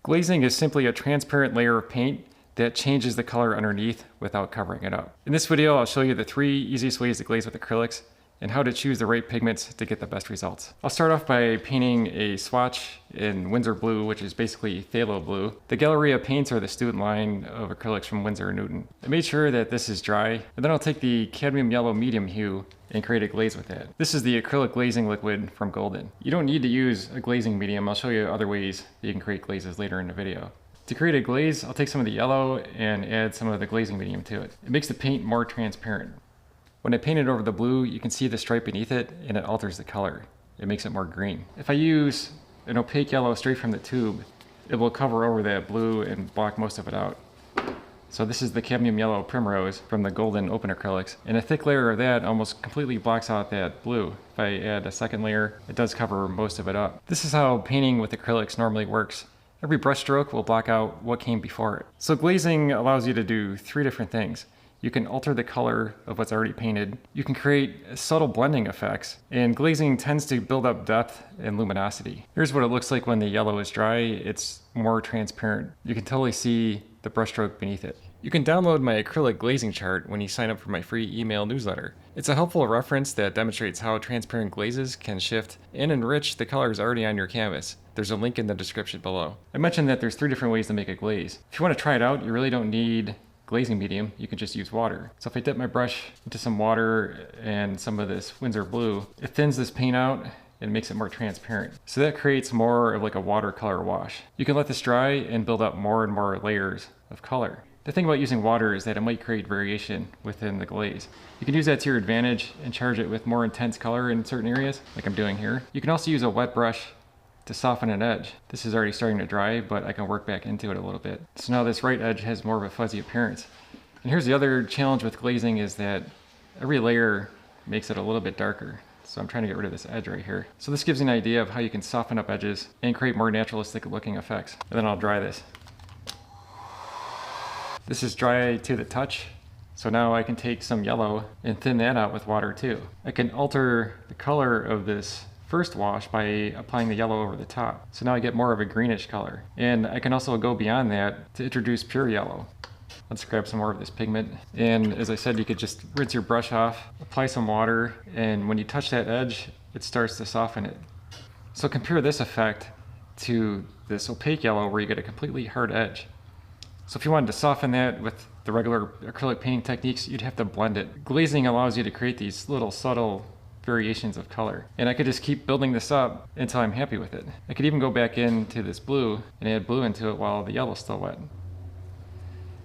Glazing is simply a transparent layer of paint that changes the color underneath without covering it up. In this video, I'll show you the 3 easiest ways to glaze with acrylics and how to choose the right pigments to get the best results. I'll start off by painting a swatch in Winsor Blue, which is basically phthalo blue. The Galleria paints are the student line of acrylics from Winsor & Newton. I made sure that this is dry, and then I'll take the cadmium yellow medium hue and create a glaze with that. This is the acrylic glazing liquid from Golden. You don't need to use a glazing medium. I'll show you other ways that you can create glazes later in the video. To create a glaze, I'll take some of the yellow and add some of the glazing medium to it. It makes the paint more transparent. When I paint it over the blue, you can see the stripe beneath it and it alters the color. It makes it more green. If I use an opaque yellow straight from the tube, it will cover over that blue and block most of it out. So this is the cadmium yellow primrose from the Golden Open Acrylics, and a thick layer of that almost completely blocks out that blue. If I add a second layer, it does cover most of it up. This is how painting with acrylics normally works. Every brush stroke will block out what came before it. So glazing allows you to do 3 different things. You can alter the color of what's already painted. You can create subtle blending effects, and glazing tends to build up depth and luminosity. Here's what it looks like when the yellow is dry. It's more transparent. You can totally see the brushstroke beneath it. You can download my acrylic glazing chart when you sign up for my free email newsletter. It's a helpful reference that demonstrates how transparent glazes can shift and enrich the colors already on your canvas. There's a link in the description below. I mentioned that there's 3 different ways to make a glaze. If you want to try it out, you really don't need glazing medium. You can just use water. So if I dip my brush into some water and some of this Winsor Blue, it thins this paint out and makes it more transparent. So that creates more of like a watercolor wash. You can let this dry and build up more and more layers of color. The thing about using water is that it might create variation within the glaze. You can use that to your advantage and charge it with more intense color in certain areas, like I'm doing here. You can also use a wet brush to soften an edge. This is already starting to dry, but I can work back into it a little bit. So now this right edge has more of a fuzzy appearance. And here's the other challenge with glazing is that every layer makes it a little bit darker. So I'm trying to get rid of this edge right here. So this gives you an idea of how you can soften up edges and create more naturalistic looking effects. And then I'll dry this. This is dry to the touch. So now I can take some yellow and thin that out with water too. I can alter the color of this first wash by applying the yellow over the top. So now I get more of a greenish color. And I can also go beyond that to introduce pure yellow. Let's grab some more of this pigment. And as I said, you could just rinse your brush off, apply some water, and when you touch that edge, it starts to soften it. So compare this effect to this opaque yellow where you get a completely hard edge. So if you wanted to soften that with the regular acrylic painting techniques, you'd have to blend it. Glazing allows you to create these little subtle variations of color. And I could just keep building this up until I'm happy with it. I could even go back into this blue and add blue into it while the yellow's still wet.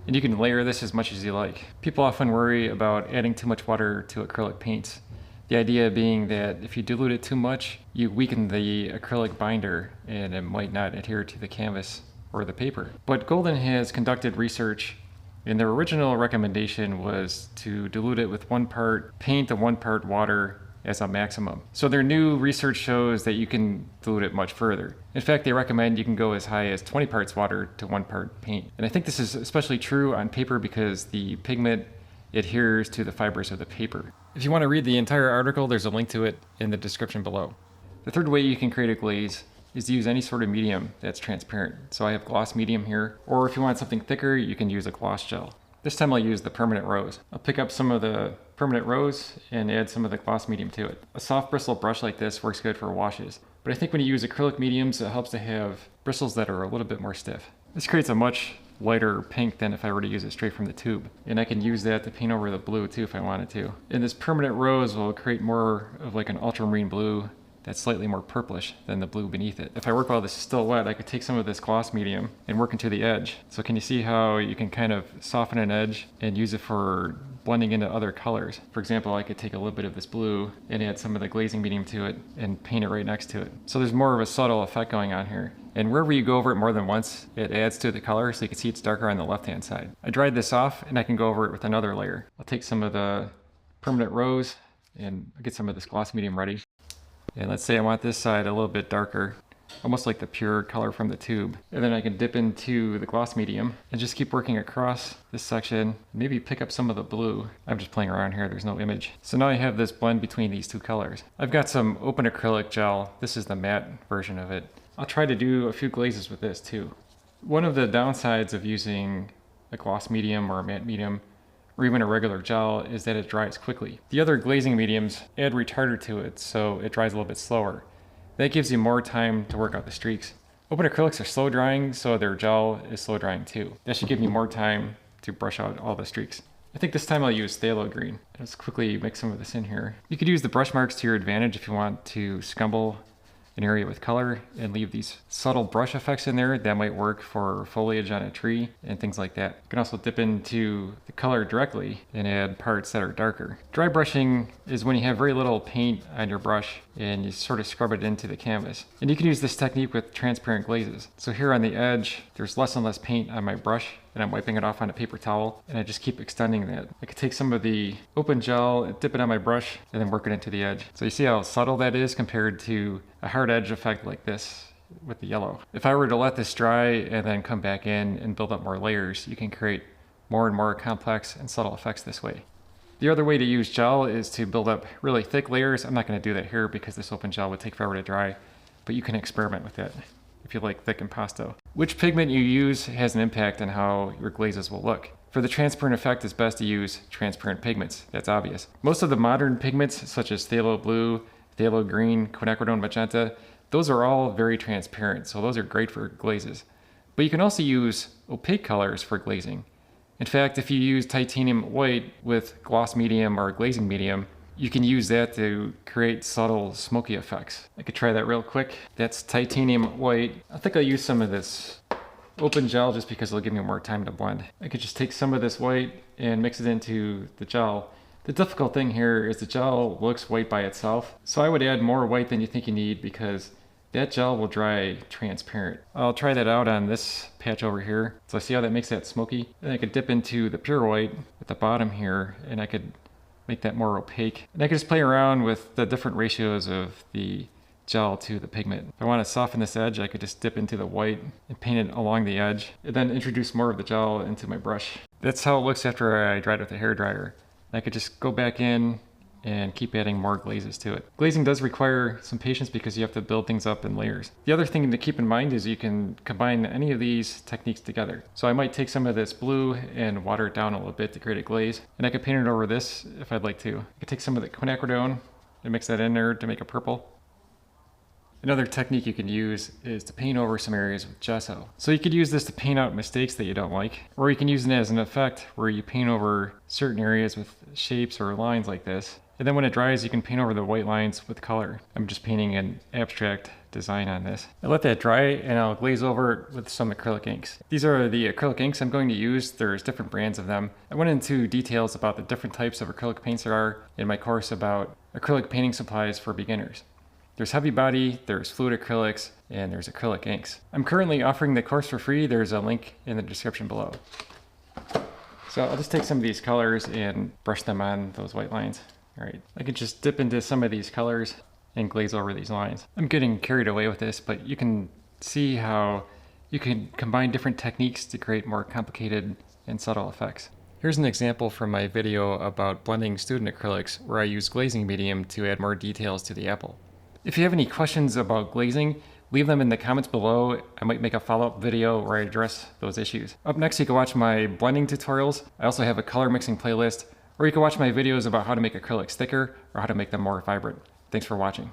And you can layer this as much as you like. People often worry about adding too much water to acrylic paints. The idea being that if you dilute it too much, you weaken the acrylic binder and it might not adhere to the canvas or the paper. But Golden has conducted research, and their original recommendation was to dilute it with 1 part paint and 1 part water as a maximum. So their new research shows that you can dilute it much further. In fact, they recommend you can go as high as 20 parts water to 1 part paint. And I think this is especially true on paper because the pigment adheres to the fibers of the paper. If you want to read the entire article, there's a link to it in the description below. The third way you can create a glaze is to use any sort of medium that's transparent. So I have gloss medium here, or if you want something thicker, you can use a gloss gel. This time I'll use the permanent rose. I'll pick up some of the permanent rose and add some of the gloss medium to it. A soft bristle brush like this works good for washes, but I think when you use acrylic mediums, it helps to have bristles that are a little bit more stiff. This creates a much lighter pink than if I were to use it straight from the tube. And I can use that to paint over the blue too if I wanted to. And this permanent rose will create more of like an ultramarine blue that's slightly more purplish than the blue beneath it. If I work while this is still wet, I could take some of this gloss medium and work into the edge. So can you see how you can kind of soften an edge and use it for blending into other colors? For example, I could take a little bit of this blue and add some of the glazing medium to it and paint it right next to it. So there's more of a subtle effect going on here. And wherever you go over it more than once, it adds to the color, so you can see it's darker on the left-hand side. I dried this off and I can go over it with another layer. I'll take some of the permanent rose and get some of this gloss medium ready. And let's say I want this side a little bit darker, almost like the pure color from the tube. And then I can dip into the gloss medium and just keep working across this section, maybe pick up some of the blue. I'm just playing around here, there's no image. So now I have this blend between these 2 colors. I've got some open acrylic gel. This is the matte version of it. I'll try to do a few glazes with this too. One of the downsides of using a gloss medium or a matte medium or even a regular gel is that it dries quickly. The other glazing mediums add retarder to it, so it dries a little bit slower. That gives you more time to work out the streaks. Open acrylics are slow drying, so their gel is slow drying too. That should give me more time to brush out all the streaks. I think this time I'll use phthalo green. Let's quickly mix some of this in here. You could use the brush marks to your advantage if you want to scumble an area with color and leave these subtle brush effects in there that might work for foliage on a tree and things like that. You can also dip into the color directly and add parts that are darker. Dry brushing is when you have very little paint on your brush and you sort of scrub it into the canvas. And you can use this technique with transparent glazes. So here on the edge, there's less and less paint on my brush and I'm wiping it off on a paper towel and I just keep extending that. I could take some of the open gel, dip it on my brush, and then work it into the edge. So you see how subtle that is compared to a hard edge effect like this with the yellow. If I were to let this dry and then come back in and build up more layers, you can create more and more complex and subtle effects this way. The other way to use gel is to build up really thick layers. I'm not going to do that here because this open gel would take forever to dry, but you can experiment with that if you like thick impasto. Which pigment you use has an impact on how your glazes will look. For the transparent effect, it's best to use transparent pigments. That's obvious. Most of the modern pigments, such as phthalo blue, phthalo green, quinacridone magenta, those are all very transparent, so those are great for glazes. But you can also use opaque colors for glazing. In fact, if you use titanium white with gloss medium or glazing medium, you can use that to create subtle smoky effects. I could try that real quick. That's titanium white. I think I'll use some of this open gel just because it'll give me more time to blend. I could just take some of this white and mix it into the gel. The difficult thing here is the gel looks white by itself, so I would add more white than you think you need because that gel will dry transparent. I'll try that out on this patch over here. So I see how that makes that smoky. Then I could dip into the pure white at the bottom here and I could make that more opaque. And I can just play around with the different ratios of the gel to the pigment. If I want to soften this edge, I could just dip into the white and paint it along the edge and then introduce more of the gel into my brush. That's how it looks after I dried it with a hairdryer. I could just go back in and keep adding more glazes to it. Glazing does require some patience because you have to build things up in layers. The other thing to keep in mind is you can combine any of these techniques together. So I might take some of this blue and water it down a little bit to create a glaze, and I could paint it over this if I'd like to. I could take some of the quinacridone and mix that in there to make a purple. Another technique you can use is to paint over some areas with gesso. So you could use this to paint out mistakes that you don't like, or you can use it as an effect where you paint over certain areas with shapes or lines like this. And then when it dries, you can paint over the white lines with color. I'm just painting an abstract design on this. I let that dry and I'll glaze over it with some acrylic inks. These are the acrylic inks I'm going to use. There's different brands of them. I went into details about the different types of acrylic paints there are in my course about acrylic painting supplies for beginners. There's heavy body, there's fluid acrylics, and there's acrylic inks. I'm currently offering the course for free. There's a link in the description below. So I'll just take some of these colors and brush them on those white lines. All right, I could just dip into some of these colors and glaze over these lines. I'm getting carried away with this, but you can see how you can combine different techniques to create more complicated and subtle effects. Here's an example from my video about blending student acrylics where I use glazing medium to add more details to the apple. If you have any questions about glazing, leave them in the comments below. I might make a follow-up video where I address those issues. Up next, you can watch my blending tutorials. I also have a color mixing playlist, or you can watch my videos about how to make acrylics thicker or how to make them more vibrant. Thanks for watching.